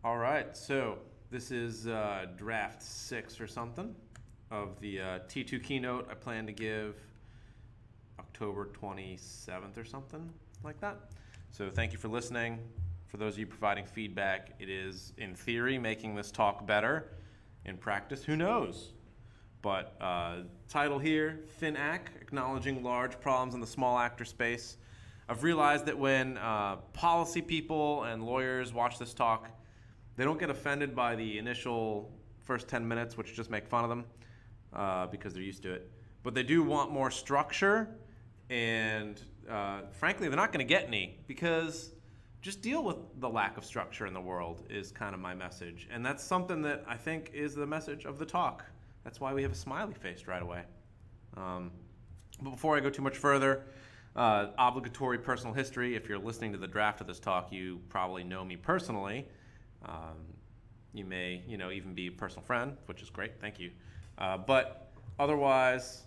All right, so this is draft 6 or something of the T2 keynote I plan to give October 27th or something like that. So thank you for listening. For those of you providing feedback, it is, in theory, making this talk better. In practice, who knows? But title here, FinAc, Acknowledging Large Problems in the Small Actor Space. I've realized that when policy people and lawyers watch this talk, they don't get offended by the initial first 10 minutes, which just make fun of them because they're used to it. But they do want more structure, and frankly, they're not going to get any because just deal with the lack of structure in the world is kind of my message. And that's something that I think is the message of the talk. That's why we have a smiley face right away. But before I go too much further, obligatory personal history. If you're listening to the draft of this talk, you probably know me personally. You may, even be a personal friend, which is great. Thank you. But otherwise,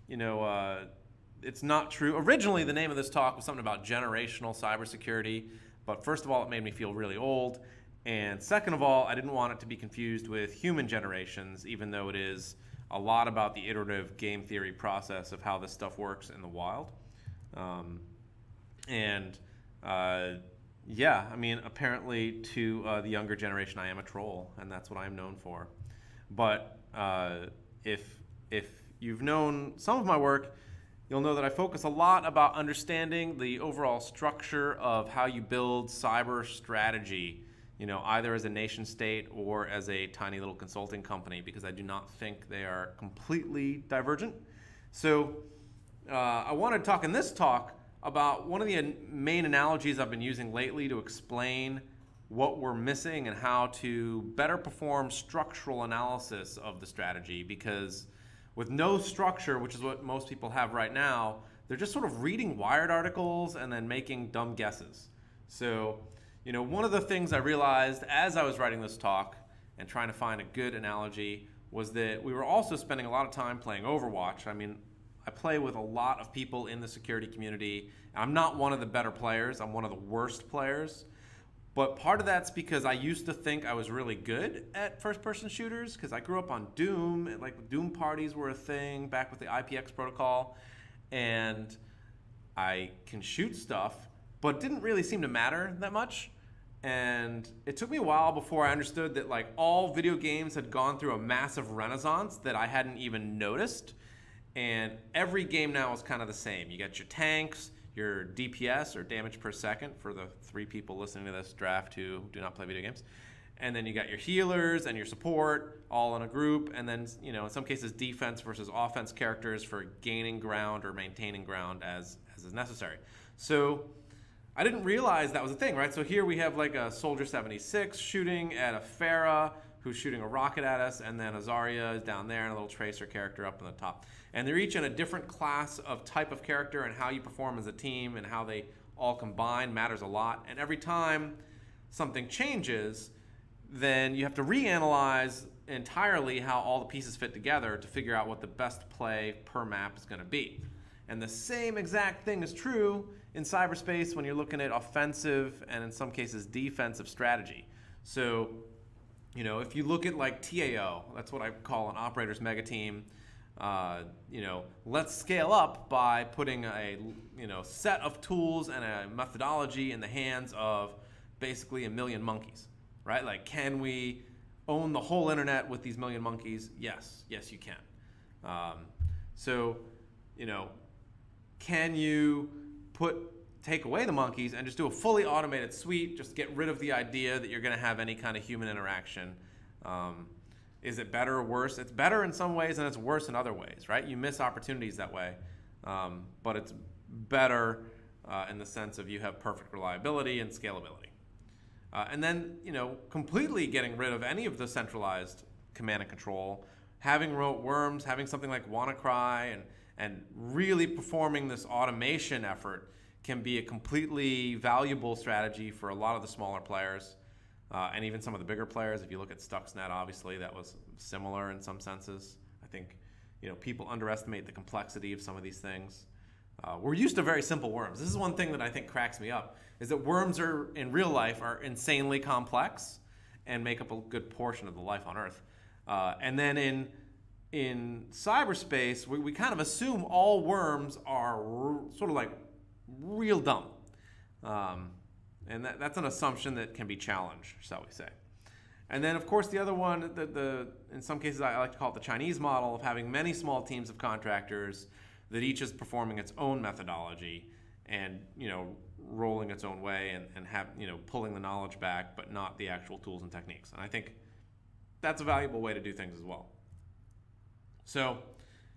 it's not true. Originally, the name of this talk was something about generational cybersecurity. But first of all, it made me feel really old. And second of all, I didn't want it to be confused with human generations, even though it is a lot about the iterative game theory process of how this stuff works in the wild. Apparently to the younger generation, I am a troll, and that's what I am known for. But if you've known some of my work, you'll know that I focus a lot about understanding the overall structure of how you build cyber strategy, either as a nation state or as a tiny little consulting company, because I do not think they are completely divergent. So I want to talk in this talk about one of the main analogies I've been using lately to explain what we're missing and how to better perform structural analysis of the strategy. Because with no structure, which is what most people have right now, they're just sort of reading Wired articles and then making dumb guesses. So, one of the things I realized as I was writing this talk and trying to find a good analogy was that we were also spending a lot of time playing Overwatch. I play with a lot of people in the security community. I'm not one of the better players. I'm one of the worst players. But part of that's because I used to think I was really good at first-person shooters because I grew up on Doom. And Doom parties were a thing back with the IPX protocol. And I can shoot stuff, but it didn't really seem to matter that much. And it took me a while before I understood that all video games had gone through a massive renaissance that I hadn't even noticed. And every game now is kind of the same. You got your tanks, your DPS, or damage per second, for the 3 people listening to this draft who do not play video games. And then you got your healers and your support all in a group. And then, in some cases, defense versus offense characters for gaining ground or maintaining ground as is necessary. So I didn't realize that was a thing, right? So here we have a Soldier 76 shooting at a Pharah who's shooting a rocket at us, and then Azaria is down there and a little tracer character up on the top. And they're each in a different class of type of character, and how you perform as a team and how they all combine matters a lot. And every time something changes, then you have to reanalyze entirely how all the pieces fit together to figure out what the best play per map is going to be. And the same exact thing is true in cyberspace when you're looking at offensive and in some cases defensive strategy. So, if you look at TAO, that's what I call an operator's mega team. Let's scale up by putting a set of tools and a methodology in the hands of basically 1 million monkeys, right? Can we own the whole internet with these 1 million monkeys? Yes, you can. Can you take away the monkeys and just do a fully automated suite, just get rid of the idea that you're going to have any kind of human interaction? Is it better or worse? It's better in some ways and it's worse in other ways, right? You miss opportunities that way, but it's better in the sense of you have perfect reliability and scalability. And then, completely getting rid of any of the centralized command and control, having rote worms, having something like WannaCry, and really performing this automation effort can be a completely valuable strategy for a lot of the smaller players. And even some of the bigger players. If you look at Stuxnet, obviously that was similar in some senses. I think people underestimate the complexity of some of these things. We're used to very simple worms. This is one thing that I think cracks me up, is that worms in real life are insanely complex, and make up a good portion of the life on Earth. And then in cyberspace, we kind of assume all worms are sort of like real dumb. And that's an assumption that can be challenged, shall we say. And then, of course, the other one, in some cases, I like to call it the Chinese model of having many small teams of contractors that each is performing its own methodology and, rolling its own way and have, pulling the knowledge back, but not the actual tools and techniques. And I think that's a valuable way to do things as well. So,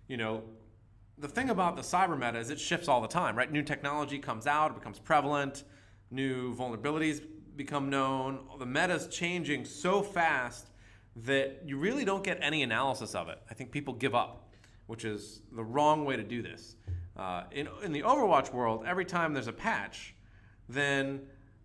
the thing about the cyber meta is it shifts all the time, right? New technology comes out, it becomes prevalent, new vulnerabilities become known. The meta's changing so fast that you really don't get any analysis of it. I think people give up, which is the wrong way to do this. In the Overwatch world, every time there's a patch, then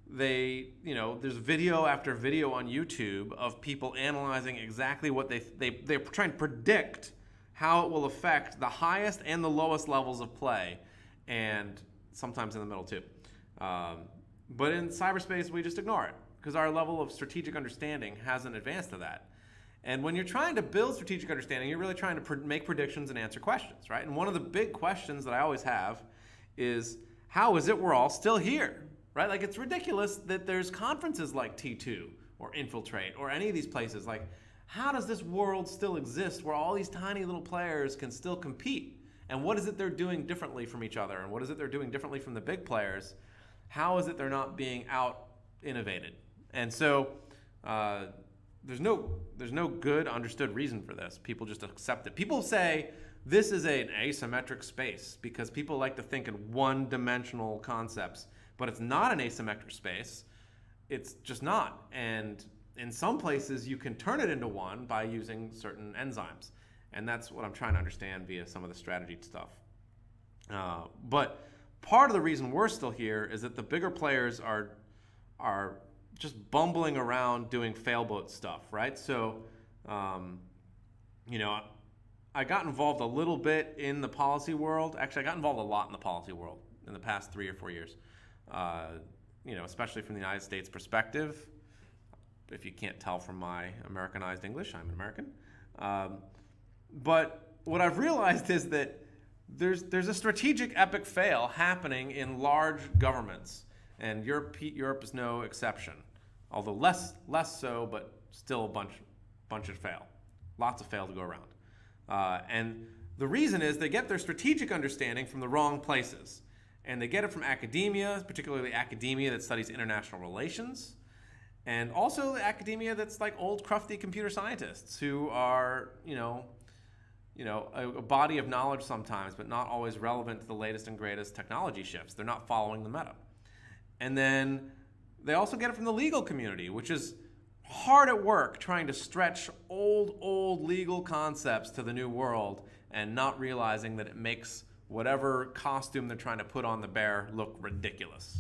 there's video after video on YouTube of people analyzing exactly what they're trying to predict how it will affect the highest and the lowest levels of play, and sometimes in the middle too. But in cyberspace, we just ignore it because our level of strategic understanding hasn't advanced to that. And when you're trying to build strategic understanding, you're really trying to make predictions and answer questions, right? And one of the big questions that I always have is, how is it we're all still here, right? Like, it's ridiculous that there's conferences like T2 or Infiltrate or any of these places. Like, how does this world still exist where all these tiny little players can still compete? And what is it they're doing differently from each other? And what is it they're doing differently from the big players? How is it they're not being out-innovated? And so there's no good understood reason for this. People just accept it. People say this is an asymmetric space because people like to think in one-dimensional concepts, but it's not an asymmetric space. It's just not. And in some places, you can turn it into one by using certain enzymes. And that's what I'm trying to understand via some of the strategy stuff. But part of the reason we're still here is that the bigger players are just bumbling around doing failboat stuff, right? So, I got involved a little bit in the policy world. Actually, I got involved a lot in the policy world in the past 3 or 4 years, especially from the United States perspective. If you can't tell from my Americanized English, I'm an American. But what I've realized is that there's a strategic epic fail happening in large governments, and Europe is no exception. Although less so, but still a bunch of fail. Lots of fail to go around. And the reason is they get their strategic understanding from the wrong places. And they get it from academia, particularly academia that studies international relations, and also the academia that's like old crufty computer scientists who are, a body of knowledge sometimes, but not always relevant to the latest and greatest technology shifts. They're not following the meta. And then they also get it from the legal community, which is hard at work trying to stretch old legal concepts to the new world and not realizing that it makes whatever costume they're trying to put on the bear look ridiculous.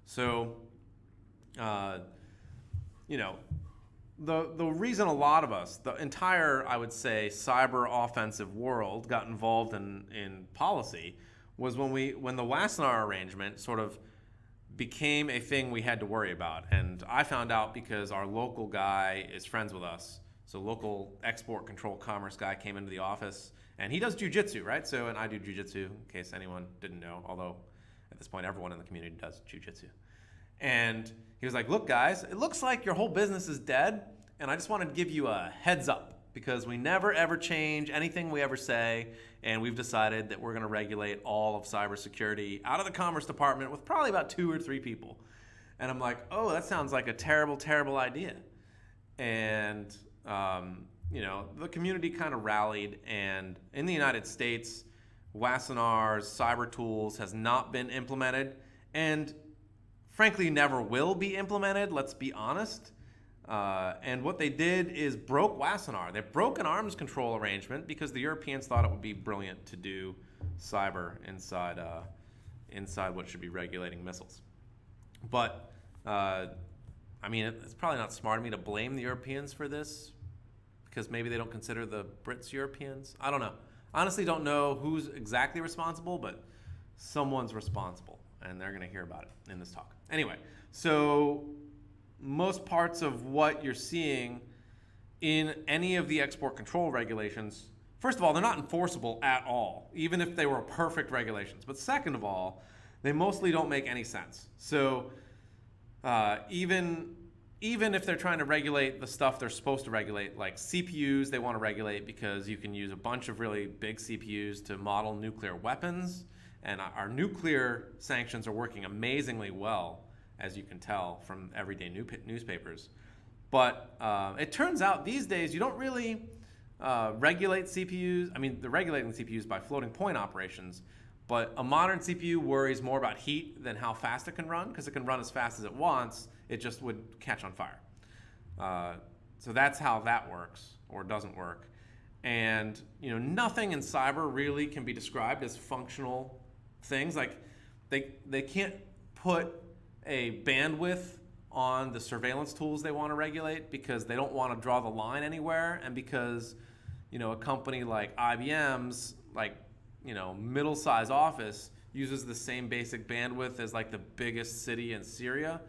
So, the reason a lot of us, the entire, I would say, cyber offensive world got involved in policy was when the Wassenaar arrangement sort of became a thing we had to worry about. And I found out because our local guy is friends with us. So local export control commerce guy came into the office, and he does jujitsu, right? So, and I do jujitsu, in case anyone didn't know, although at this point everyone in the community does jujitsu. And he was like, look guys, it looks like your whole business is dead, and I just wanted to give you a heads up because we never ever change anything we ever say, and we've decided that we're gonna regulate all of cybersecurity out of the Commerce Department with probably about 2 or 3 people. And I'm like, oh, that sounds like a terrible, terrible idea. And the community kind of rallied, and in the United States, Wassenaar's cyber tools has not been implemented, and frankly never will be implemented, let's be honest. And what they did is broke Wassenaar. They broke an arms control arrangement because the Europeans thought it would be brilliant to do cyber inside what should be regulating missiles. But, it's probably not smart of me to blame the Europeans for this because maybe they don't consider the Brits Europeans. I don't know. Honestly, don't know who's exactly responsible, but someone's responsible, and they're going to hear about it in this talk. Anyway, so most parts of what you're seeing in any of the export control regulations, first of all, they're not enforceable at all, even if they were perfect regulations. But second of all, they mostly don't make any sense. So even if they're trying to regulate the stuff they're supposed to regulate, like CPUs, they want to regulate because you can use a bunch of really big CPUs to model nuclear weapons. And our nuclear sanctions are working amazingly well, as you can tell from everyday newspapers. But it turns out these days you don't really regulate CPUs. I mean, they're regulating CPUs by floating point operations, but a modern CPU worries more about heat than how fast it can run, because it can run as fast as it wants. It just would catch on fire. So that's how that works, or doesn't work. And nothing in cyber really can be described as functional things. Like they can't put a bandwidth on the surveillance tools they want to regulate because they don't want to draw the line anywhere, and because a company like IBM's middle-sized office uses the same basic bandwidth as like the biggest city in Syria,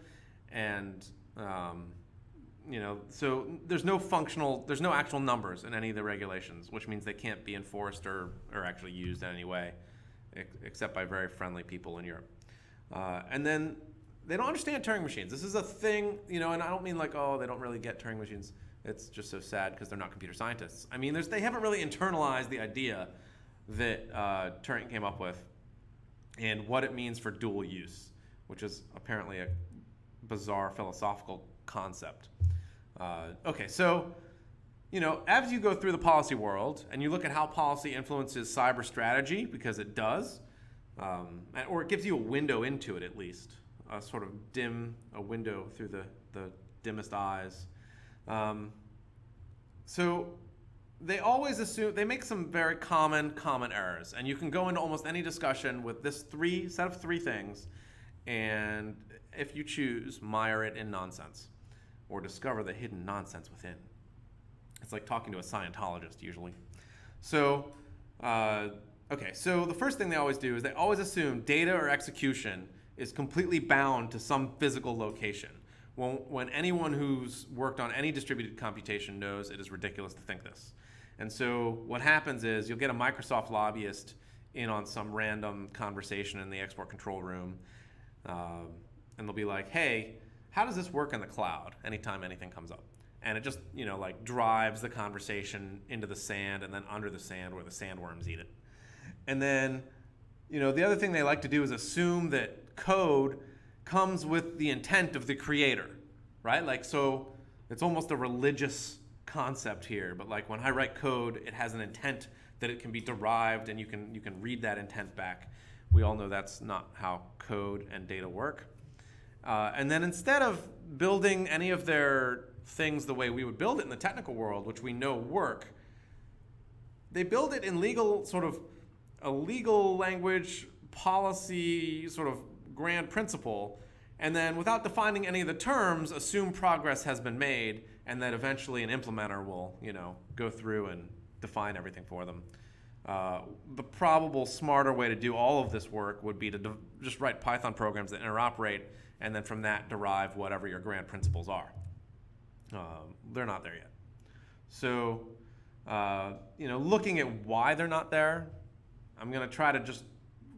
and so there's no actual numbers in any of the regulations, which means they can't be enforced or actually used in any way, except by very friendly people in Europe. And then they don't understand Turing machines. This is a thing, and I don't mean like, oh, they don't really get Turing machines. It's just so sad because they're not computer scientists. I mean, they haven't really internalized the idea that Turing came up with and what it means for dual use, which is apparently a bizarre philosophical concept. Okay, so, as you go through the policy world and you look at how policy influences cyber strategy, because it does, or it gives you a window into it at least, a sort of a window through the dimmest eyes. So they always assume, they make some very common errors, and you can go into almost any discussion with this set of three things, and if you choose, mire it in nonsense, or discover the hidden nonsense within. It's like talking to a Scientologist usually. So, so the first thing they always do is they always assume data or execution is completely bound to some physical location, when anyone who's worked on any distributed computation knows it is ridiculous to think this. And so what happens is you'll get a Microsoft lobbyist in on some random conversation in the export control room, and they'll be like, hey, how does this work in the cloud anytime anything comes up? And it just, drives the conversation into the sand and then under the sand where the sandworms eat it. And then, the other thing they like to do is assume that code comes with the intent of the creator, right? Like, so it's almost a religious concept here, but like when I write code, it has an intent that it can be derived, and you can read that intent back. We all know that's not how code and data work. And then instead of building any of their things the way we would build it in the technical world, which we know work, they build it in a legal language, policy, sort of grand principle, and then without defining any of the terms, assume progress has been made, and that eventually an implementer will, go through and define everything for them. The probable smarter way to do all of this work would be to just write Python programs that interoperate, and then from that derive whatever your grand principles are. They're not there yet. So, looking at why they're not there, I'm going to try to just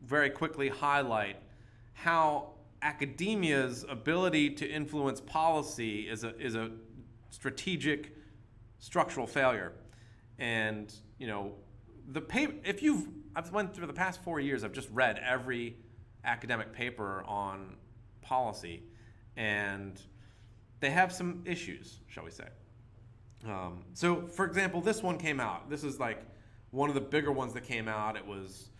very quickly highlight how academia's ability to influence policy is a strategic structural failure. And I've went through the past 4 years, I've just read every academic paper on policy, and they have some issues, shall we say. So for example, this one came out. This is like one of the bigger ones that came out. It was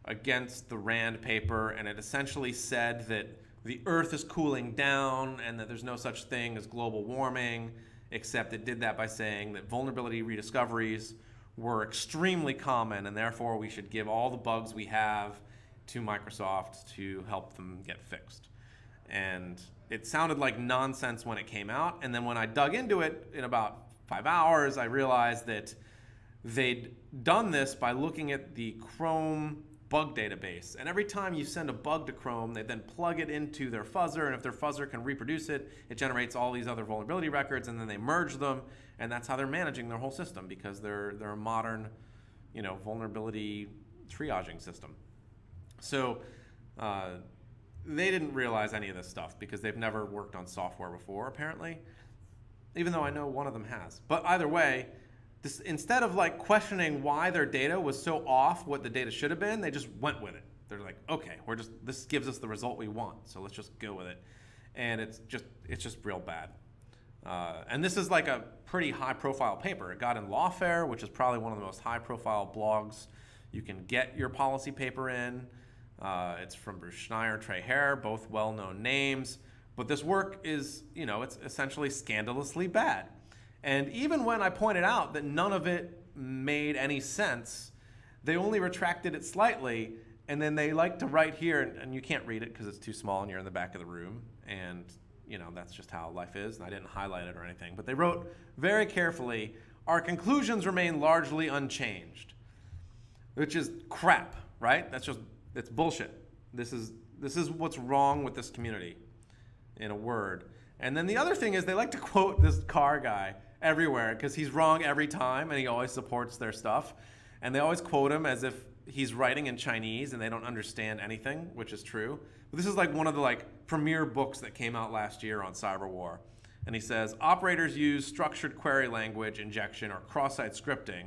against the Rand paper, and it essentially said that the Earth is cooling down and that there's no such thing as global warming, except it did that by saying that vulnerability rediscoveries were extremely common, and therefore we should give all the bugs we have to Microsoft to help them get fixed. And it sounded like nonsense when it came out, and then when I dug into it in about 5 hours, I realized that they'd done this by looking at the Chrome bug database. And every time you send a bug to Chrome, they then plug it into their fuzzer, and if their fuzzer can reproduce it, it generates all these other vulnerability records, and then they merge them, and that's how they're managing their whole system, because they're a modern, vulnerability triaging system. So they didn't realize any of this stuff because they've never worked on software before, apparently, even though I know one of them has. But either way, instead of like questioning why their data was so off what the data should have been, they just went with it. They're like, okay, this gives us the result we want, so let's just go with it. And it's just real bad. And this is like a pretty high-profile paper. It got in Lawfare, which is probably one of the most high-profile blogs you can get your policy paper in. It's from Bruce Schneier, Trey Hare, both well-known names. But this work is, it's essentially scandalously bad. And even when I pointed out that none of it made any sense, they only retracted it slightly, and then they like to write here, and you can't read it because it's too small and you're in the back of the room, and that's just how life is, and I didn't highlight it or anything. But they wrote very carefully, our conclusions remain largely unchanged, which is crap, right? It's bullshit. This is what's wrong with this community, in a word. And then the other thing is they like to quote this Carr guy everywhere because he's wrong every time and he always supports their stuff. And they always quote him as if he's writing in Chinese and they don't understand anything, which is true. But this is like one of the premier books that came out last year on cyber war. And he says, operators use structured query language injection or cross-site scripting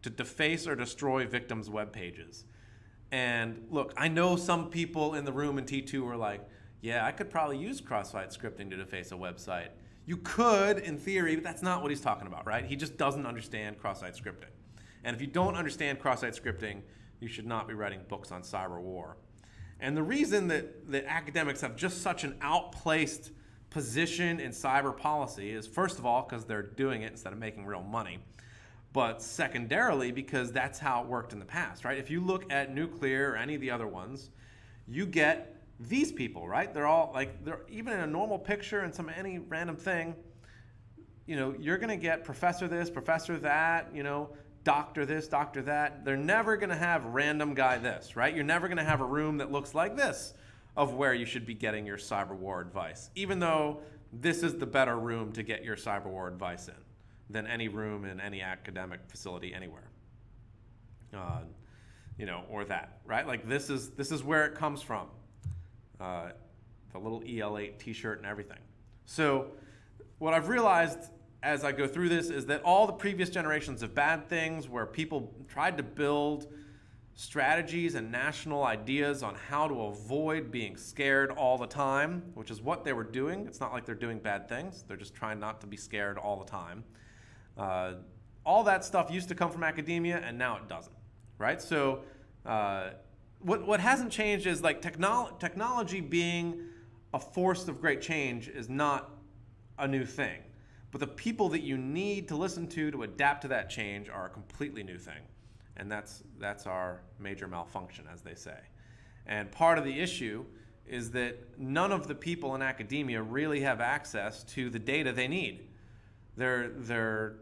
to deface or destroy victims' web pages. And look, I know some people in the room in T2 were like, yeah, I could probably use cross-site scripting to deface a website. You could, in theory, but that's not what he's talking about, right? He just doesn't understand cross-site scripting. And if you don't understand cross-site scripting, you should not be writing books on cyber war. And the reason that academics have just such an outplaced position in cyber policy is, first of all, because they're doing it instead of making real money. But secondarily, because that's how it worked in the past, right? If you look at nuclear or any of the other ones, you get these people, right? They're all they're even in a normal picture and any random thing, you're gonna get professor this, professor that, doctor this, doctor that. They're never gonna have random guy this, right? You're never gonna have a room that looks like this of where you should be getting your cyber war advice, even though this is the better room to get your cyber war advice in than any room in any academic facility anywhere. Or that, right? This is where it comes from. The little EL8 t-shirt and everything. So what I've realized as I go through this is that all the previous generations of bad things where people tried to build strategies and national ideas on how to avoid being scared all the time, which is what they were doing. It's not like they're doing bad things. They're just trying not to be scared all the time. All that stuff used to come from academia, and now it doesn't, right? So what hasn't changed is technology being a force of great change is not a new thing. But the people that you need to listen to adapt to that change are a completely new thing. And that's our major malfunction, as they say. And part of the issue is that none of the people in academia really have access to the data they need. They're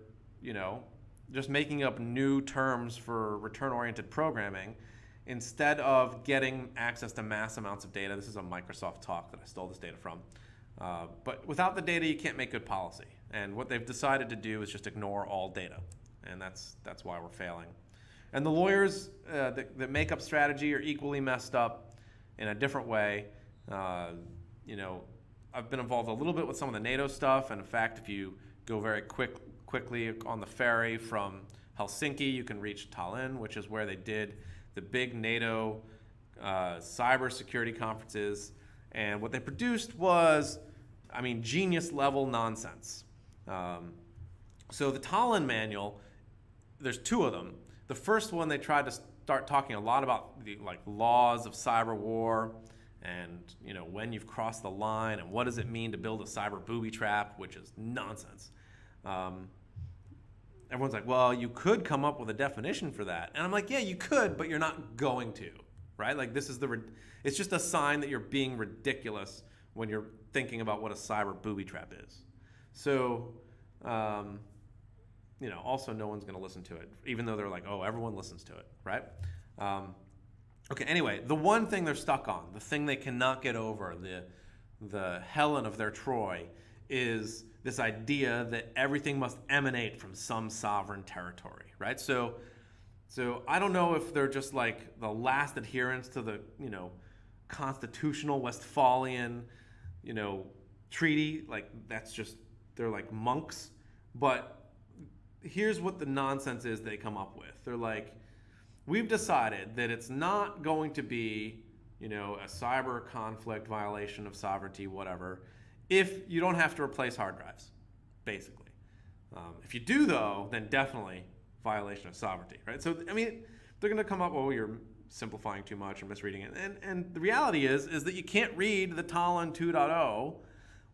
just making up new terms for return-oriented programming instead of getting access to mass amounts of data. This is a Microsoft talk that I stole this data from. But without the data, you can't make good policy. And what they've decided to do is just ignore all data. And that's why we're failing. And the lawyers that make up strategy are equally messed up in a different way. I've been involved a little bit with some of the NATO stuff. And in fact, if you go very quickly on the ferry from Helsinki, you can reach Tallinn, which is where they did the big NATO cybersecurity conferences. And what they produced was, genius level nonsense. So the Tallinn manual, there's two of them. The first one, they tried to start talking a lot about the laws of cyber war and when you've crossed the line and what does it mean to build a cyber booby trap, which is nonsense. Everyone's like, well, you could come up with a definition for that. And I'm like, yeah, you could, but you're not going to, right? It's just a sign that you're being ridiculous when you're thinking about what a cyber booby trap is. So, also no one's going to listen to it, even though they're like, oh, everyone listens to it, right? Okay, anyway, the one thing they're stuck on, the thing they cannot get over, the Helen of their Troy, is this idea that everything must emanate from some sovereign territory, right? So I don't know if they're just like the last adherents to the, constitutional Westphalian, treaty. Like, that's just, they're like monks. But here's what the nonsense is they come up with. They're like, we've decided that it's not going to be, a cyber conflict, violation of sovereignty, whatever, if you don't have to replace hard drives, basically. If you do, though, then definitely violation of sovereignty, right? So, I mean, they're going to come up, well, you're simplifying too much or misreading it. And the reality is that you can't read the Talmud 2.0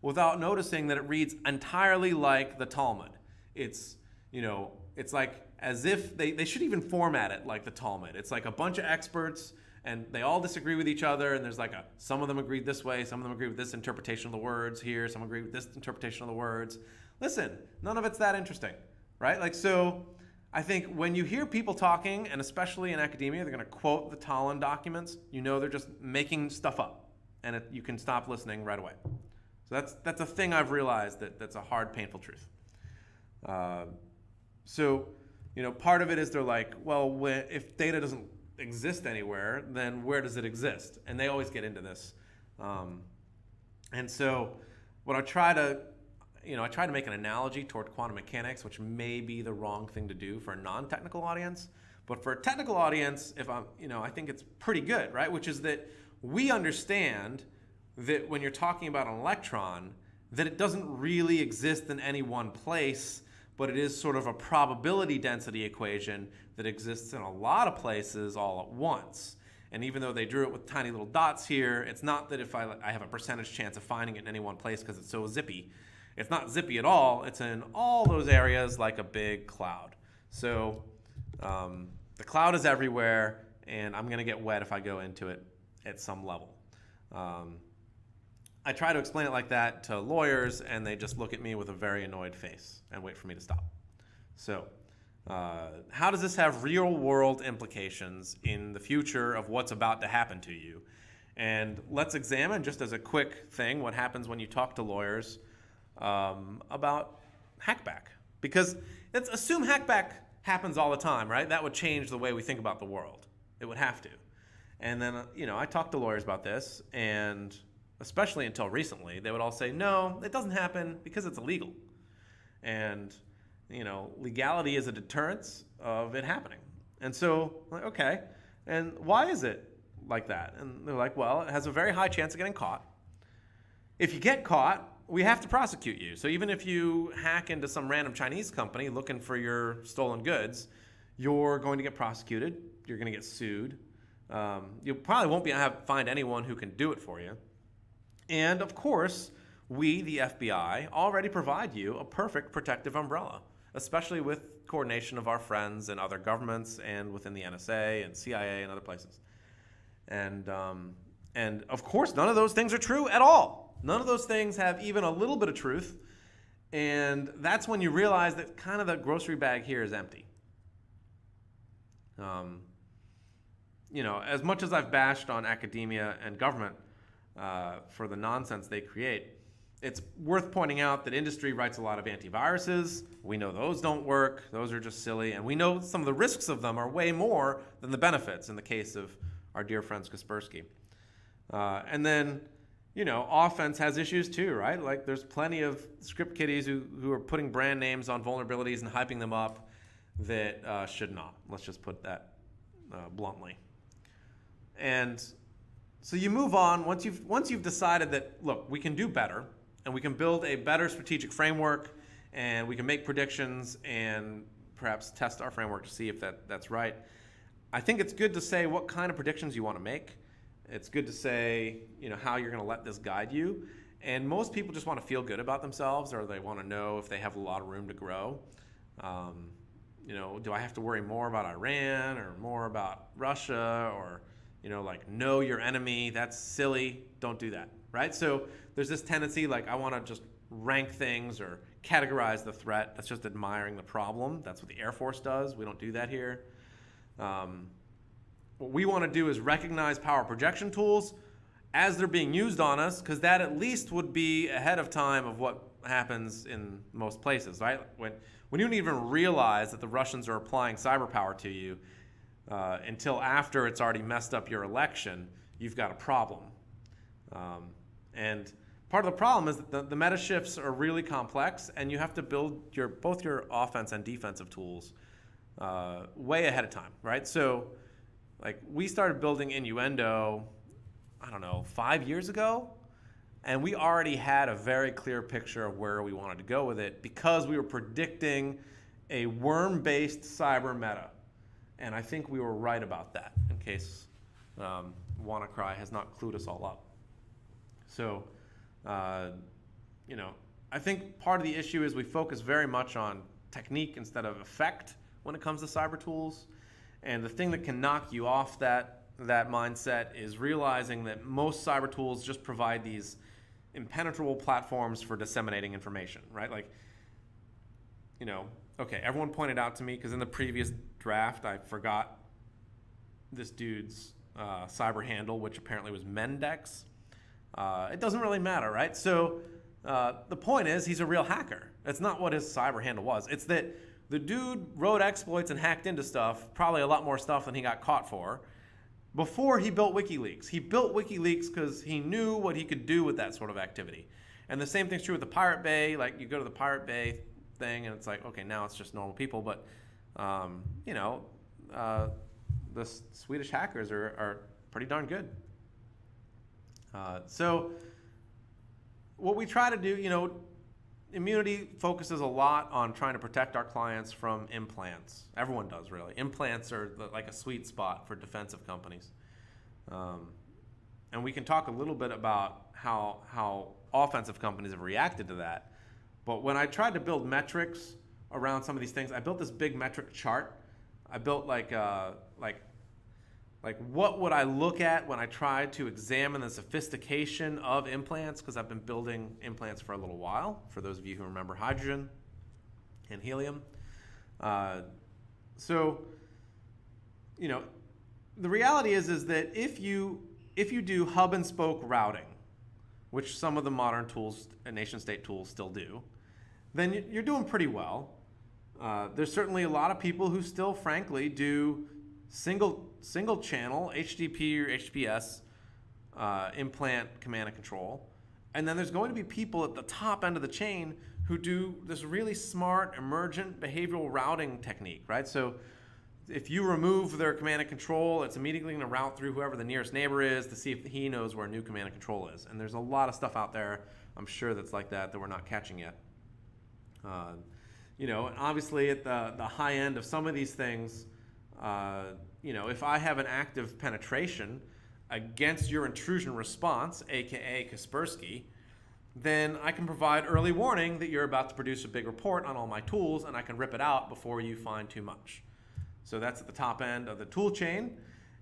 without noticing that it reads entirely like the Talmud. It's, it's like as if they should even format it like the Talmud. It's like a bunch of experts and they all disagree with each other, and there's like some of them agree this way, some of them agree with this interpretation of the words here, some agree with this interpretation of the words. Listen, none of it's that interesting, right? Like, so I think when you hear people talking, and especially in academia, they're going to quote the Talmud documents, they're just making stuff up, and you can stop listening right away. So that's a thing I've realized that's a hard, painful truth. So, part of it is they're like, well, if data doesn't exist anywhere, then where does it exist? And they always get into this. And so what I try to make an analogy toward quantum mechanics, which may be the wrong thing to do for a non-technical audience. But for a technical audience, I think it's pretty good, right? Which is that we understand that when you're talking about an electron, that it doesn't really exist in any one place, but it is sort of a probability density equation that exists in a lot of places all at once. And even though they drew it with tiny little dots here, it's not that if I have a percentage chance of finding it in any one place because it's so zippy. It's not zippy at all. It's in all those areas like a big cloud. So the cloud is everywhere, and I'm going to get wet if I go into it at some level. I try to explain it like that to lawyers, and they just look at me with a very annoyed face and wait for me to stop. So how does this have real-world implications in the future of what's about to happen to you? And let's examine, just as a quick thing, what happens when you talk to lawyers about hackback. Because let's assume hackback happens all the time, right? That would change the way we think about the world. It would have to. And then, I talked to lawyers about this, and especially until recently, they would all say, no, it doesn't happen because it's illegal. And, legality is a deterrence of it happening. And so, like, okay, and why is it like that? And they're like, well, it has a very high chance of getting caught. If you get caught, we have to prosecute you. So even if you hack into some random Chinese company looking for your stolen goods, you're going to get prosecuted. You're going to get sued. You probably won't find anyone who can do it for you. And of course, we, the FBI, already provide you a perfect protective umbrella, especially with coordination of our friends and other governments and within the NSA and CIA and other places. And of course, none of those things are true at all. None of those things have even a little bit of truth. And that's when you realize that kind of the grocery bag here is empty. As much as I've bashed on academia and government for the nonsense they create, it's worth pointing out that industry writes a lot of antiviruses. We know those don't work. Those are just silly. And we know some of the risks of them are way more than the benefits in the case of our dear friends Kaspersky. And then, offense has issues too, right? Like, there's plenty of script kiddies who are putting brand names on vulnerabilities and hyping them up that should not. Let's just put that bluntly. And so you move on once you've decided that, look, we can do better, and we can build a better strategic framework, and we can make predictions and perhaps test our framework to see if that's right. I think it's good to say what kind of predictions you want to make. It's good to say, how you're going to let this guide you. And most people just want to feel good about themselves, or they want to know if they have a lot of room to grow. Do I have to worry more about Iran or more about Russia, or, know your enemy? That's silly. Don't do that, right? So there's this tendency, like, I want to just rank things or categorize the threat. That's just admiring the problem. That's what the Air Force does. We don't do that here. What What we want to do is recognize power projection tools as they're being used on us, because that at least would be ahead of time of what happens in most places, right? When you don't even realize that the Russians are applying cyber power to you until after it's already messed up your election, you've got a problem. And part of the problem is that the meta shifts are really complex, and you have to build both your offense and defensive tools way ahead of time, right? So, like, we started building Innuendo, I don't know, 5 years ago, and we already had a very clear picture of where we wanted to go with it because we were predicting a worm-based cyber meta. And I think we were right about that, in case WannaCry has not clued us all up. So, you know, I think part of the issue is we focus very much on technique instead of effect when it comes to cyber tools. And the thing that can knock you off that mindset is realizing that most cyber tools just provide these impenetrable platforms for disseminating information, right? Like, you know, okay, everyone pointed out to me, because in the previous draft, I forgot this dude's cyber handle, which apparently was Mendex. It doesn't really matter, right? So the point is, he's a real hacker. That's not what his cyber handle was. It's that the dude wrote exploits and hacked into stuff, probably a lot more stuff than he got caught for, before he built WikiLeaks. He built WikiLeaks because he knew what he could do with that sort of activity. And the same thing's true with the Pirate Bay. Like, you go to the Pirate Bay thing, and it's like, okay, now it's just normal people. But, you know, the Swedish hackers are pretty darn good. So what we try to do, you know, Immunity focuses a lot on trying to protect our clients from implants. Everyone does, really. Implants are like a sweet spot for defensive companies. And we can talk a little bit about how offensive companies have reacted to that. But when I tried to build metrics around some of these things, I built this big metric chart. I built like what would I look at when I tried to examine the sophistication of implants, because I've been building implants for a little while, for those of you who remember hydrogen and helium. So, you know, the reality is that if you do hub and spoke routing, which some of the modern tools and nation state tools still do, then you're doing pretty well. There's certainly a lot of people who still, frankly, do single channel HTTP or HTTPS implant command and control. And then there's going to be people at the top end of the chain who do this really smart emergent behavioral routing technique, right? So if you remove their command and control, it's immediately going to route through whoever the nearest neighbor is to see if he knows where a new command and control is. And there's a lot of stuff out there, I'm sure, that's like that we're not catching yet. You know, and obviously at the high end of some of these things, you know, if I have an active penetration against your intrusion response, aka Kaspersky, then I can provide early warning that you're about to produce a big report on all my tools, and I can rip it out before you find too much. So that's at the top end of the tool chain.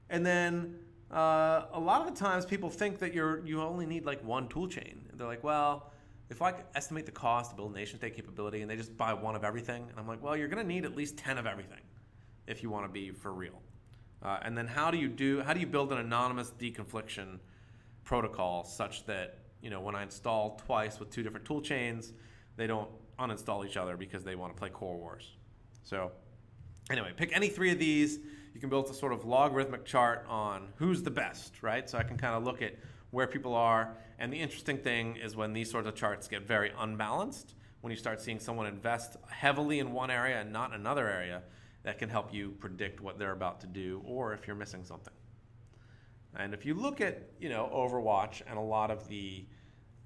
And then a lot of the times people think that you only need like one tool chain. They're like, well, if I estimate the cost to build a nation state capability and they just buy one of everything, and I'm like, well, you're going to need at least 10 of everything if you want to be for real. And then how do you build an anonymous deconfliction protocol such that, you know, when I install twice with two different tool chains, they don't uninstall each other because they want to play Core Wars. So anyway, pick any three of these. You can build a sort of logarithmic chart on who's the best, right? So I can kind of look at where people are. And the interesting thing is when these sorts of charts get very unbalanced, when you start seeing someone invest heavily in one area and not in another area, that can help you predict what they're about to do or if you're missing something. And if you look at, you know, Overwatch and a lot of the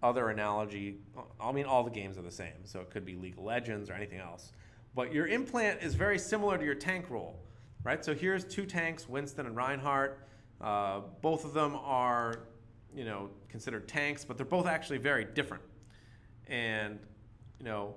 other analogy, I mean, all the games are the same. So it could be League of Legends or anything else. But your implant is very similar to your tank role, right? So here's two tanks, Winston and Reinhardt. Both of them are, you know, considered tanks, but they're both actually very different. And, you know,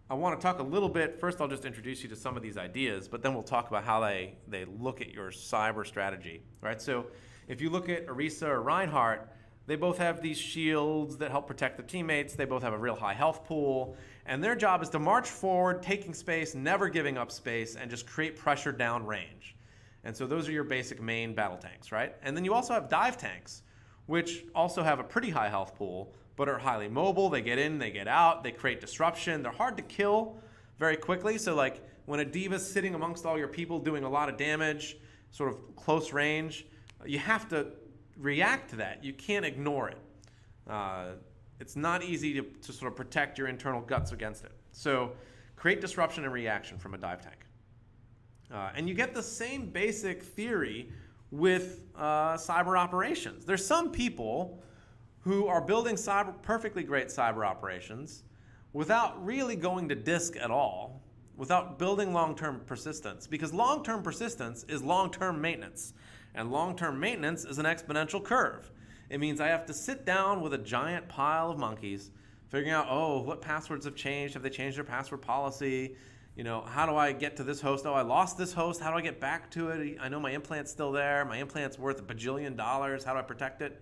I want to talk a little bit. First, I'll just introduce you to some of these ideas, but then we'll talk about how they look at your cyber strategy, right? So if you look at Orisa or Reinhardt, they both have these shields that help protect their teammates. They both have a real high health pool, and their job is to march forward, taking space, never giving up space, and just create pressure down range. And so those are your basic main battle tanks, right? And then you also have dive tanks, which also have a pretty high health pool, but are highly mobile. They get in, they get out, they create disruption. They're hard to kill very quickly. So like when a diva's sitting amongst all your people doing a lot of damage, sort of close range, you have to react to that. You can't ignore it. It's not easy to sort of protect your internal guts against it. So create disruption and reaction from a dive tank. And you get the same basic theory with cyber operations. There's some people who are building perfectly great cyber operations without really going to disk at all, without building long-term persistence, because long-term persistence is long-term maintenance, and long-term maintenance is an exponential curve. It means I have to sit down with a giant pile of monkeys, figuring out, oh, what passwords have changed? Have they changed their password policy? You know, how do I get to this host? Oh, I lost this host. How do I get back to it? I know my implant's still there. My implant's worth $1 bajillion. How do I protect it?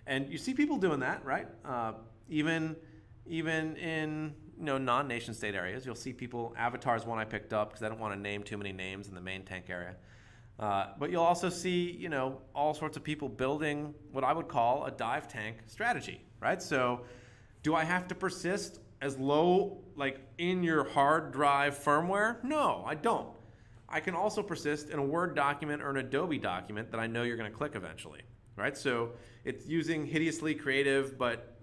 And you see people doing that, right? Even in non-nation state areas, you'll see people. Avatar is one I picked up because I don't want to name too many names in the main tank area. But you'll also see, all sorts of people building what I would call a dive tank strategy, right? So, do I have to persist as low, like in your hard drive firmware? No, I don't. I can also persist in a Word document or an Adobe document that I know you're going to click eventually, right? So it's using hideously creative, but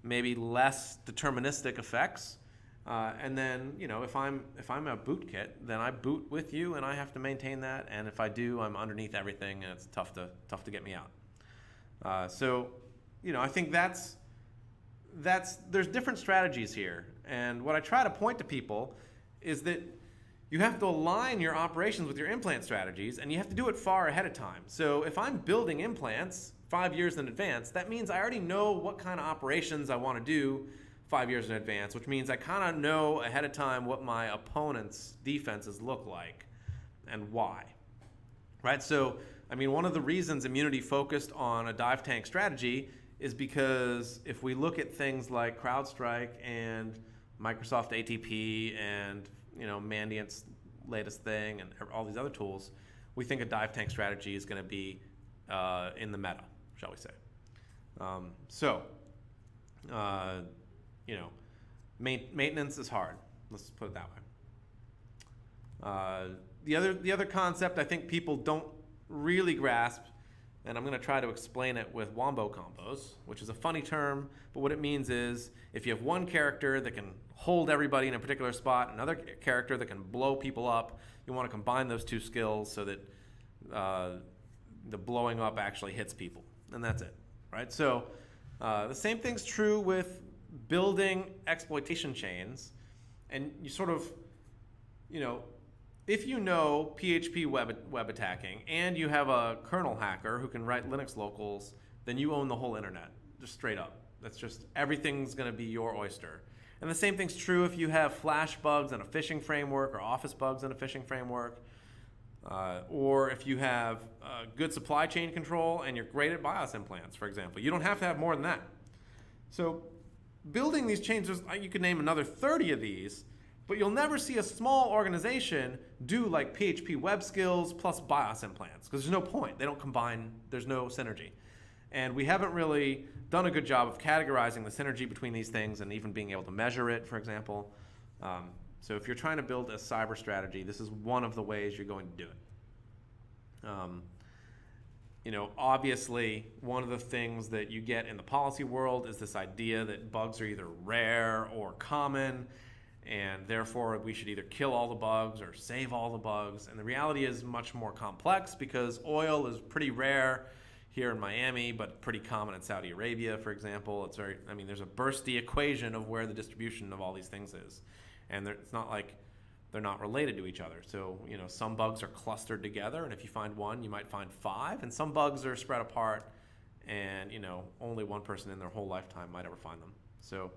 maybe less deterministic effects. And then if I'm a bootkit, then I boot with you, and I have to maintain that. And if I do, I'm underneath everything, and it's tough to get me out. So I think there's different strategies here, and what I try to point to people is that you have to align your operations with your implant strategies, and you have to do it far ahead of time. So if I'm building implants 5 years in advance, that means I already know what kind of operations I want to do 5 years in advance, which means I kind of know ahead of time what my opponent's defenses look like and why, right? So, one of the reasons Immunity focused on a dive tank strategy is because if we look at things like CrowdStrike and Microsoft ATP and Mandiant's latest thing and all these other tools, we think a dive tank strategy is going to be in the meta, shall we say. Maintenance is hard. Let's put it that way. The other concept I think people don't really grasp, and I'm going to try to explain it with Wombocombos, which is a funny term, but what it means is if you have one character that can hold everybody in a particular spot, another character that can blow people up, you want to combine those two skills so that the blowing up actually hits people, and that's it, right? So the same thing's true with building exploitation chains, and you sort of, if you know PHP web attacking and you have a kernel hacker who can write Linux locals, then you own the whole internet, just straight up. That's just, everything's going to be your oyster. And the same thing's true if you have Flash bugs in a phishing framework or Office bugs in a phishing framework, or if you have good supply chain control and you're great at BIOS implants, for example. You don't have to have more than that. So building these chains, you could name another 30 of these, but you'll never see a small organization do like PHP web skills plus BIOS implants, because there's no point. They don't combine. There's no synergy. And we haven't really done a good job of categorizing the synergy between these things and even being able to measure it, for example. So if you're trying to build a cyber strategy, this is one of the ways you're going to do it. Obviously, one of the things that you get in the policy world is this idea that bugs are either rare or common, and therefore we should either kill all the bugs or save all the bugs. And the reality is much more complex, because oil is pretty rare here in Miami, but pretty common in Saudi Arabia, for example. There's a bursty equation of where the distribution of all these things is. And it's not like they're not related to each other. So, some bugs are clustered together, and if you find one, you might find 5, and some bugs are spread apart, and, only one person in their whole lifetime might ever find them. So,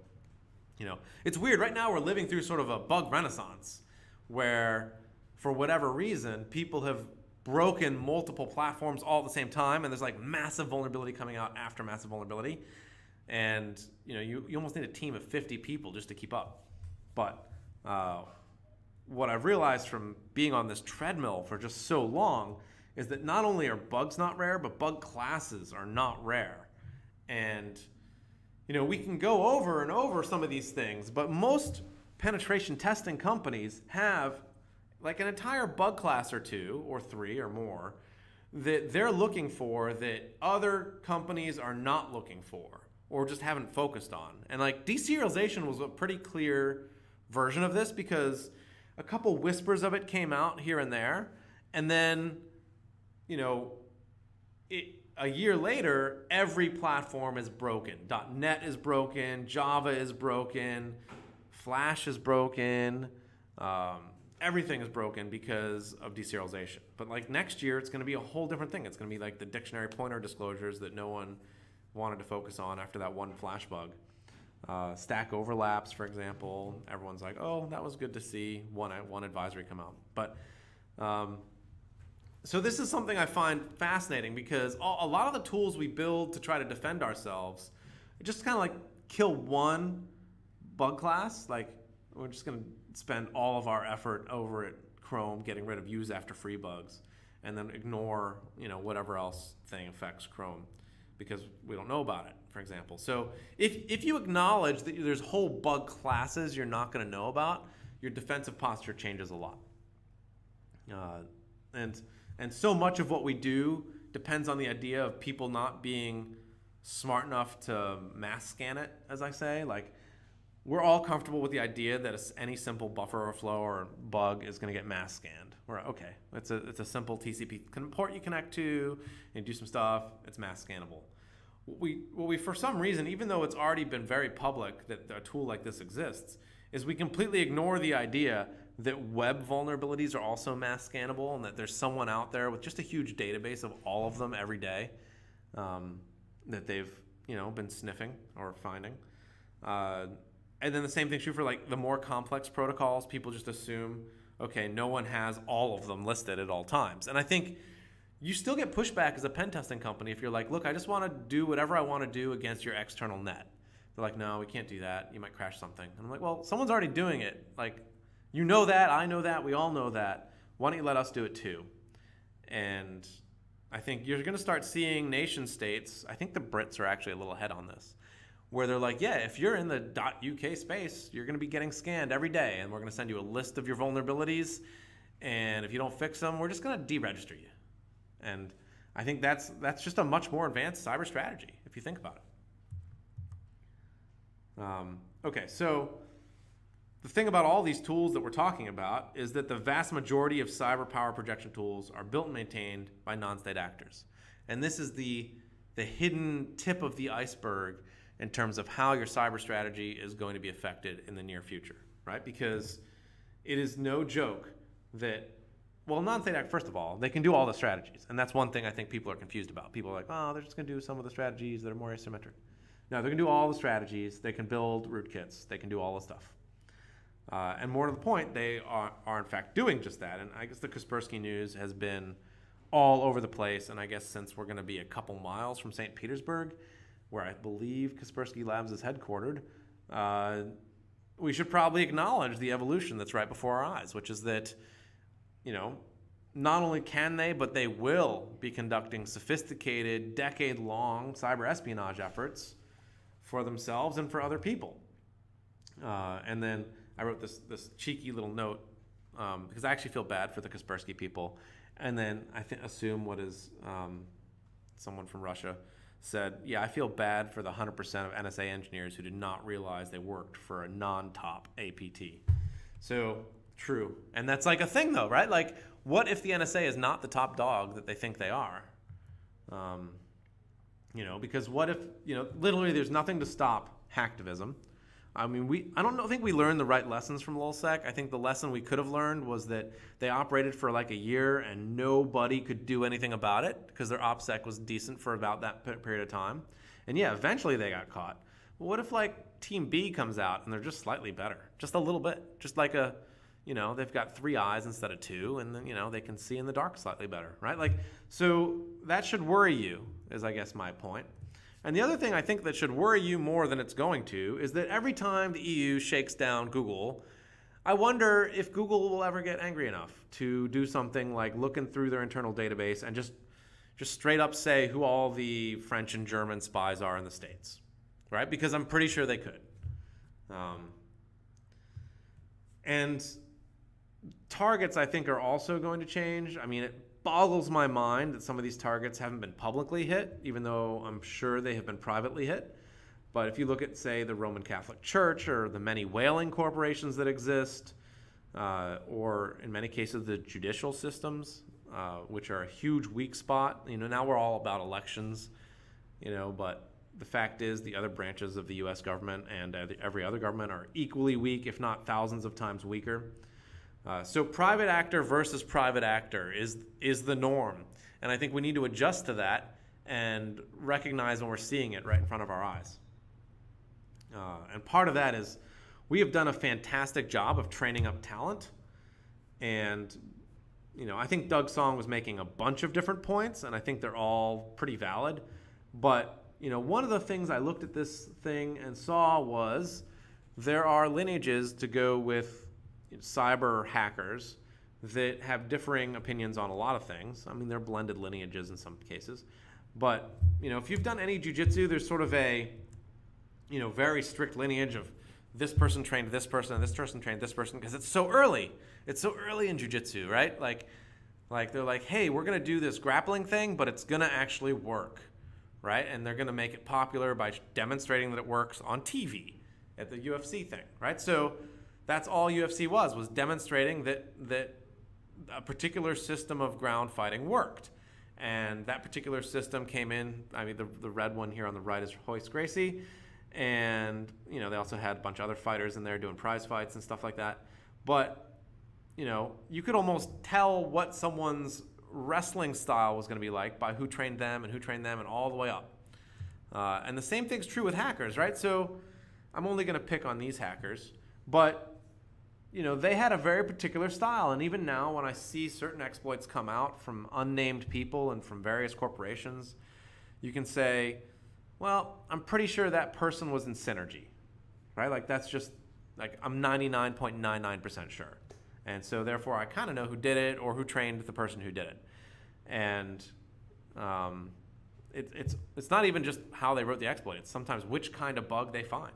it's weird. Right now we're living through sort of a bug renaissance where, for whatever reason, people have broken multiple platforms all at the same time, and there's like massive vulnerability coming out after massive vulnerability. And, you almost need a team of 50 people just to keep up. But what I've realized from being on this treadmill for just so long is that not only are bugs not rare, but bug classes are not rare. And, we can go over and over some of these things, but most penetration testing companies have like an entire bug class or two or three or more that they're looking for that other companies are not looking for or just haven't focused on. And like deserialization was a pretty clear version of this because a couple whispers of it came out here and there. And then, a year later, every platform is broken. .NET is broken, Java is broken, Flash is broken, everything is broken because of deserialization. But like next year, it's going to be a whole different thing. It's going to be like the dictionary pointer disclosures that no one wanted to focus on after that one Flash bug. Stack overlaps, for example. Everyone's like, oh, that was good to see one advisory come out. But so this is something I find fascinating because a lot of the tools we build to try to defend ourselves just kind of like kill one bug class. Like we're just going to spend all of our effort over at Chrome getting rid of use after free bugs and then ignore whatever else thing affects Chrome because we don't know about it, for example. So if you acknowledge that there's whole bug classes you're not going to know about, your defensive posture changes a lot. And so much of what we do depends on the idea of people not being smart enough to mass scan it, as I say. Like, we're all comfortable with the idea that any simple buffer overflow or bug is going to get mass scanned. We're okay. It's a simple TCP port you connect to and do some stuff. It's mass scannable. What we for some reason, even though it's already been very public that a tool like this exists, is we completely ignore the idea that web vulnerabilities are also mass scannable and that there's someone out there with just a huge database of all of them every day that they've been sniffing or finding. And then the same thing's true for like the more complex protocols. People just assume, okay, no one has all of them listed at all times. And I think you still get pushback as a pen testing company if you're like, look, I just want to do whatever I want to do against your external net. They're like, no, we can't do that. You might crash something. And I'm like, well, someone's already doing it. Like, you know that, I know that, we all know that. Why don't you let us do it too? And I think you're going to start seeing nation states, I think the Brits are actually a little ahead on this, where they're like, yeah, if you're in the .uk space, you're going to be getting scanned every day, and we're going to send you a list of your vulnerabilities, and if you don't fix them, we're just going to deregister you. And I think that's just a much more advanced cyber strategy, if you think about it. Okay, so the thing about all these tools that we're talking about is that the vast majority of cyber power projection tools are built and maintained by non-state actors. And this is the hidden tip of the iceberg in terms of how your cyber strategy is going to be affected in the near future, right? Because it is no joke that, well, non-state act, first of all, they can do all the strategies. And that's one thing I think people are confused about. People are like, oh, they're just going to do some of the strategies that are more asymmetric. No, they can do all the strategies. They can build rootkits. They can do all the stuff. And more to the point, they are in fact doing just that. And I guess the Kaspersky news has been all over the place. And I guess since we're going to be a couple miles from St. Petersburg, where I believe Kaspersky Labs is headquartered, we should probably acknowledge the evolution that's right before our eyes, which is that, not only can they, but they will be conducting sophisticated, decade-long cyber espionage efforts for themselves and for other people. And then I wrote this cheeky little note because I actually feel bad for the Kaspersky people. And then I assume what is someone from Russia said, yeah, I feel bad for the 100% of NSA engineers who did not realize they worked for a non-top APT. So true. And that's like a thing though, right? Like, what if the NSA is not the top dog that they think they are? Because what if, literally there's nothing to stop hacktivism. I mean, I don't think we learned the right lessons from LulzSec. I think the lesson we could have learned was that they operated for like a year and nobody could do anything about it because their OPSEC was decent for about that period of time. And yeah, eventually they got caught. But what if like Team B comes out and they're just slightly better? Just a little bit. Just like they've got 3 eyes instead of 2, and then, they can see in the dark slightly better, right? Like, so that should worry you, is I guess my point. And the other thing I think that should worry you more than it's going to is that every time the EU shakes down Google, I wonder if Google will ever get angry enough to do something like looking through their internal database and just straight up say who all the French and German spies are in the States, right? Because I'm pretty sure they could. And targets, I think, are also going to change. I mean, it boggles my mind that some of these targets haven't been publicly hit, even though I'm sure they have been privately hit. But if you look at, say, the Roman Catholic Church or the many whaling corporations that exist, or in many cases the judicial systems, which are a huge weak spot. Now we're all about elections, but the fact is the other branches of the U.S. government and every other government are equally weak, if not thousands of times weaker. So private actor versus private actor is the norm. And I think we need to adjust to that and recognize when we're seeing it right in front of our eyes. And part of that is we have done a fantastic job of training up talent. And, I think Doug Song was making a bunch of different points, and I think they're all pretty valid. But, one of the things I looked at this thing and saw was there are lineages to go with cyber hackers that have differing opinions on a lot of things. I mean, they're blended lineages in some cases. But, if you've done any jujitsu, there's sort of a very strict lineage of this person trained this person and this person trained this person because it's so early. It's so early in jujitsu, right? Like they're like, hey, we're going to do this grappling thing, but it's going to actually work, right? And they're going to make it popular by demonstrating that it works on TV at the UFC thing, right? So that's all UFC was demonstrating that a particular system of ground fighting worked. And that particular system came in, I mean, the red one here on the right is Royce Gracie. And, they also had a bunch of other fighters in there doing prize fights and stuff like that. But, you could almost tell what someone's wrestling style was going to be like by who trained them and all the way up. And the same thing's true with hackers, right? So I'm only going to pick on these hackers. But, they had a very particular style. And even now when I see certain exploits come out from unnamed people and from various corporations, you can say, well, I'm pretty sure that person was in Synergy, right? Like that's just, like I'm 99.99% sure. And so therefore I kind of know who did it or who trained the person who did it. And it's not even just how they wrote the exploit. It's sometimes which kind of bug they find.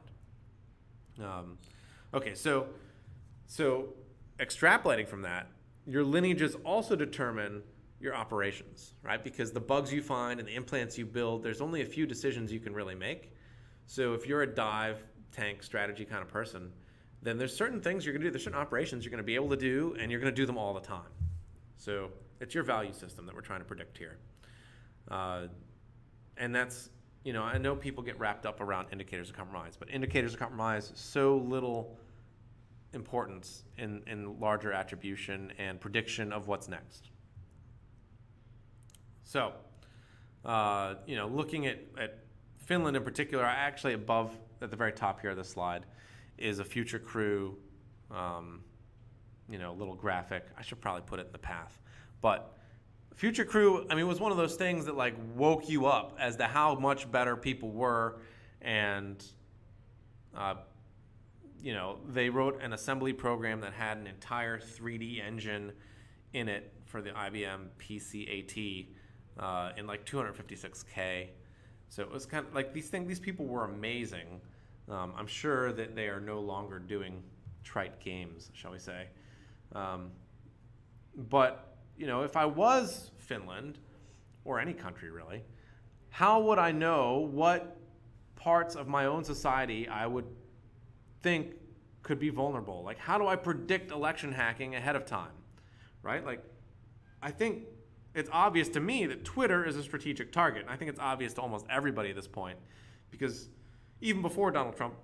Okay, so extrapolating from that, your lineages also determine your operations, right? Because the bugs you find and the implants you build, there's only a few decisions you can really make. So if you're a dive, tank, strategy kind of person, then there's certain things you're going to do, there's certain operations you're going to be able to do, and you're going to do them all the time. So it's your value system that we're trying to predict here. And that's, I know people get wrapped up around indicators of compromise, but indicators of compromise, so little importance in larger attribution and prediction of what's next. So, looking at Finland in particular, actually above, at the very top here of the slide, is a future crew, little graphic. I should probably put it in the path. But future crew, I mean, was one of those things that like woke you up as to how much better people were. And, they wrote an assembly program that had an entire 3D engine in it for the IBM PCAT. In like 256K. So it was kind of like these people were amazing. I'm sure that they are no longer doing trite games, shall we say. But, if I was Finland, or any country really, how would I know what parts of my own society I would think could be vulnerable? Like, how do I predict election hacking ahead of time, right? Like, I think it's obvious to me that Twitter is a strategic target. And I think it's obvious to almost everybody at this point, because even before Donald Trump,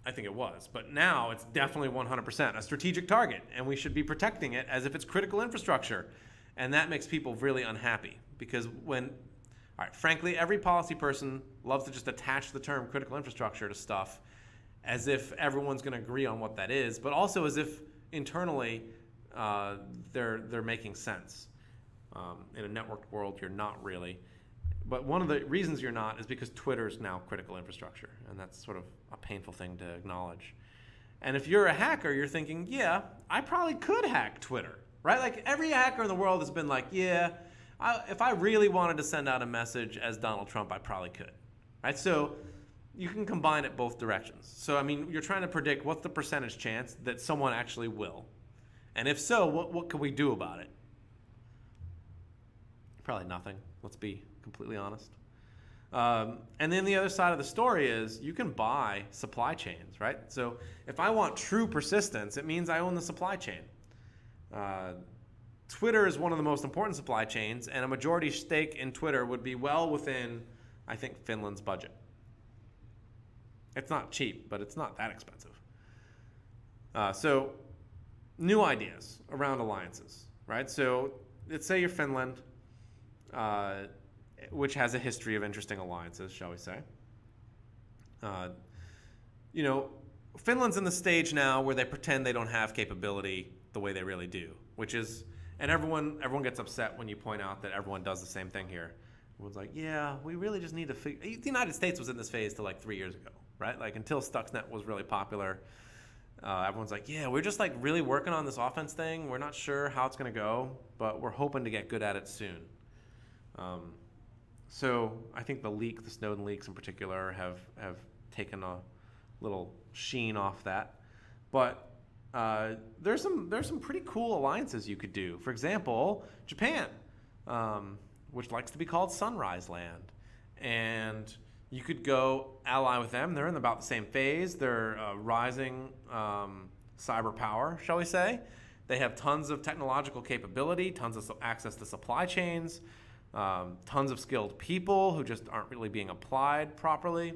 I think it was. But now it's definitely 100% a strategic target, and we should be protecting it as if it's critical infrastructure. And that makes people really unhappy because frankly, every policy person loves to just attach the term critical infrastructure to stuff as if everyone's going to agree on what that is, but also as if internally they're making sense. In a networked world, you're not really. But one of the reasons you're not is because Twitter is now critical infrastructure, and that's sort of a painful thing to acknowledge. And if you're a hacker, you're thinking, yeah, I probably could hack Twitter, right? Like every hacker in the world has been like, yeah, if I really wanted to send out a message as Donald Trump, I probably could, right? So you can combine it both directions. So, I mean, you're trying to predict what's the percentage chance that someone actually will. And if so, what can we do about it? Probably nothing. Let's be completely honest. And then the other side of the story is you can buy supply chains, right? So if I want true persistence, it means I own the supply chain. Twitter is one of the most important supply chains, and a majority stake in Twitter would be well within, I think, Finland's budget. It's not cheap, but it's not that expensive. So new ideas around alliances, right? So let's say you're Finland, which has a history of interesting alliances, shall we say. You know, Finland's in the stage now where they pretend they don't have capability the way they really do, which is, and everyone gets upset when you point out that everyone does the same thing here. Everyone's like, yeah, we really just need to figure. The United States was in this phase till like 3 years ago, right? Like until Stuxnet was really popular, everyone's like, yeah, we're just like really working on this offense thing. We're not sure how it's going to go, but we're hoping to get good at it soon. So I think the Snowden leaks in particular have taken a little sheen off that. But there's some pretty cool alliances you could do. For example, Japan, which likes to be called Sunrise Land. And you could go ally with them. They're in about the same phase. They're rising cyber power, shall we say. They have tons of technological capability, tons of access to supply chains, tons of skilled people who just aren't really being applied properly.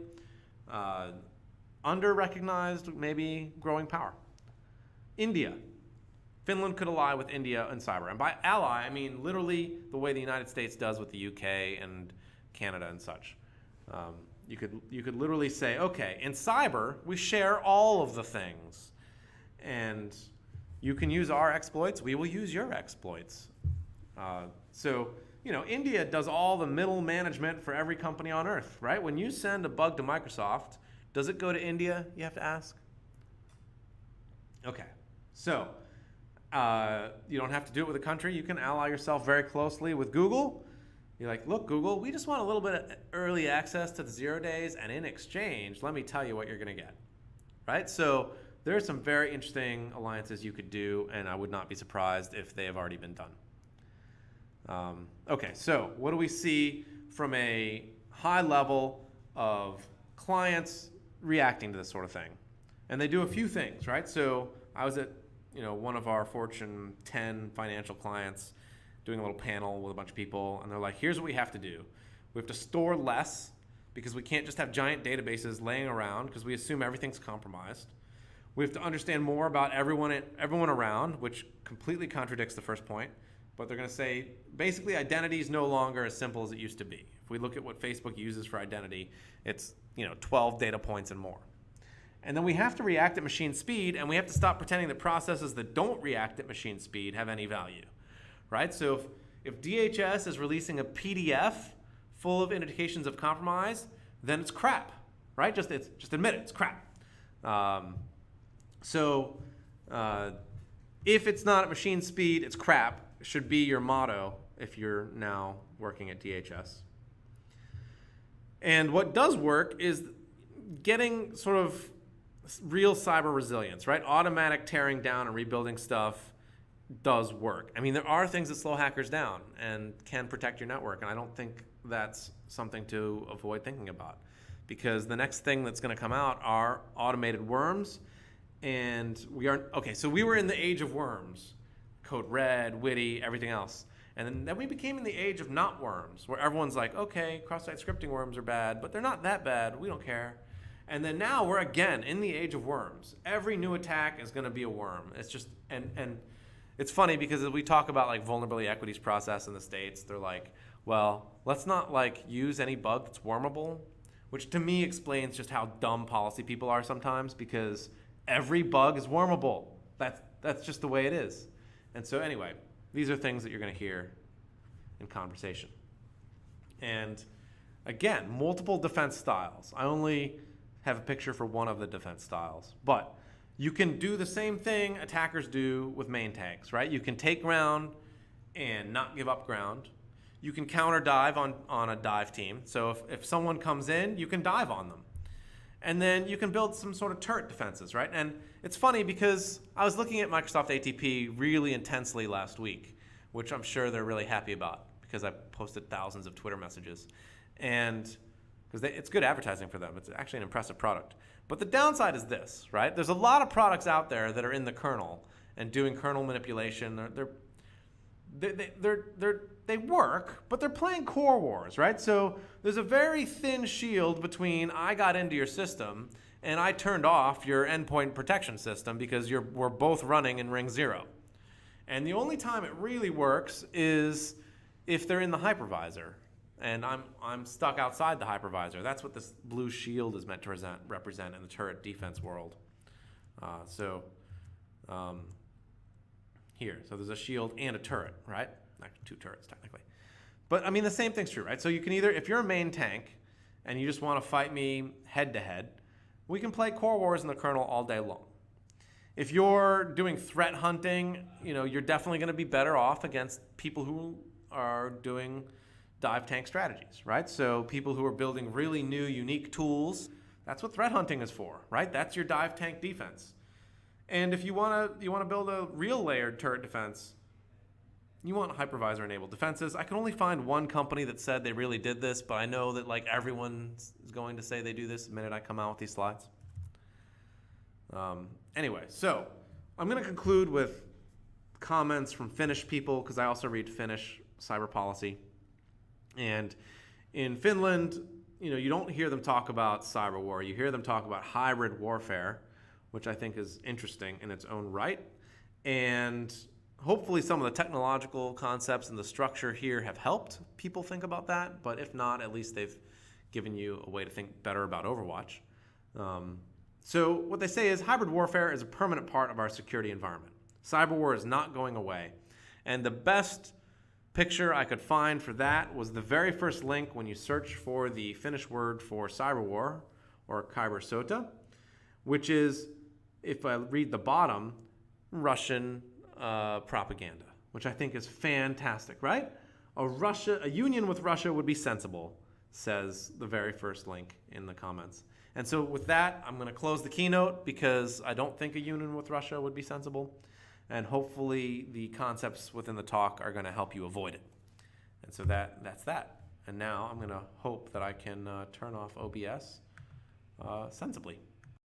Under-recognized, maybe growing power. India. Finland could ally with India in cyber. And by ally, I mean literally the way the United States does with the UK and Canada and such. You could literally say, okay, in cyber, we share all of the things. And you can use our exploits, we will use your exploits. So, you know, India does all the middle management for every company on Earth, right? When you send a bug to Microsoft, does it go to India, you have to ask? Okay, so you don't have to do it with a country. You can ally yourself very closely with Google. You're like, look, Google, we just want a little bit of early access to the 0 days, and in exchange, let me tell you what you're going to get, right? So there are some very interesting alliances you could do, and I would not be surprised if they have already been done. Okay, so what do we see from a high level of clients reacting to this sort of thing? And they do a few things, right? So I was at one of our Fortune 10 financial clients doing a little panel with a bunch of people, and they're like, here's what we have to do. We have to store less because we can't just have giant databases laying around because we assume everything's compromised. We have to understand more about everyone around, which completely contradicts the first point. But they're going to say, basically, identity is no longer as simple as it used to be. If we look at what Facebook uses for identity, it's 12 data points and more. And then we have to react at machine speed, and we have to stop pretending that processes that don't react at machine speed have any value, right? So if DHS is releasing a PDF full of indications of compromise, then it's crap, right? Just admit it, it's crap. If it's not at machine speed, it's crap. Should be your motto if you're now working at DHS. And what does work is getting sort of real cyber resilience, right? Automatic tearing down and rebuilding stuff does work. I mean, there are things that slow hackers down and can protect your network, and I don't think that's something to avoid thinking about, because the next thing that's going to come out are automated worms, and so we were in the age of worms. Code Red, Witty, everything else. And then we became in the age of not worms, where everyone's like, okay, cross-site scripting worms are bad, but they're not that bad, we don't care. And then now we're again in the age of worms. Every new attack is gonna be a worm. It's just, and it's funny because as we talk about like vulnerability equities process in the States, they're like, well, let's not like use any bug that's wormable, which to me explains just how dumb policy people are sometimes, because every bug is wormable. That's just the way it is. And so anyway, these are things that you're going to hear in conversation. And again, multiple defense styles. I only have a picture for one of the defense styles, but You can do the same thing attackers do with main tanks, right? You can take ground and not give up ground. You can counter dive on a dive team. So if someone comes in, you can dive on them. And then you can build some sort of turret defenses, right? And it's funny because I was looking at Microsoft ATP really intensely last week, which I'm sure they're really happy about because I posted thousands of Twitter messages. And because it's good advertising for them. It's actually an impressive product. But the downside is this, right? There's a lot of products out there that are in the kernel and doing kernel manipulation. They work, but they're playing core wars, right? So there's a very thin shield between I got into your system and I turned off your endpoint protection system because we're both running in ring 0. And the only time it really works is if they're in the hypervisor and I'm stuck outside the hypervisor. That's what this blue shield is meant to represent in the turret defense world. Here, so there's a shield and a turret, right? Actually, 2 turrets technically. But I mean, the same thing's true, right? So you can either, if you're a main tank and you just want to fight me head to head, we can play core wars in the kernel all day long. If you're doing threat hunting, you're definitely going to be better off against people who are doing dive tank strategies, right? So people who are building really new, unique tools, that's what threat hunting is for, right? That's your dive tank defense. And if you want to build a real layered turret defense, you want hypervisor-enabled defenses. I can only find one company that said they really did this, but I know that everyone is going to say they do this the minute I come out with these slides. Anyway, so I'm going to conclude with comments from Finnish people because I also read Finnish cyber policy. And in Finland, you don't hear them talk about cyber war. You hear them talk about hybrid warfare, which I think is interesting in its own right. And hopefully some of the technological concepts and the structure here have helped people think about that. But if not, at least they've given you a way to think better about Overwatch. So what they say is hybrid warfare is a permanent part of our security environment. Cyber war is not going away. And the best picture I could find for that was the very first link when you search for the Finnish word for cyber war, or kybersota, which is, if I read the bottom, Russian propaganda, which I think is fantastic, right? A union with Russia would be sensible, says the very first link in the comments. And so with that, I'm going to close the keynote because I don't think a union with Russia would be sensible. And hopefully the concepts within the talk are going to help you avoid it. And so that's that. And now I'm going to hope that I can turn off OBS sensibly.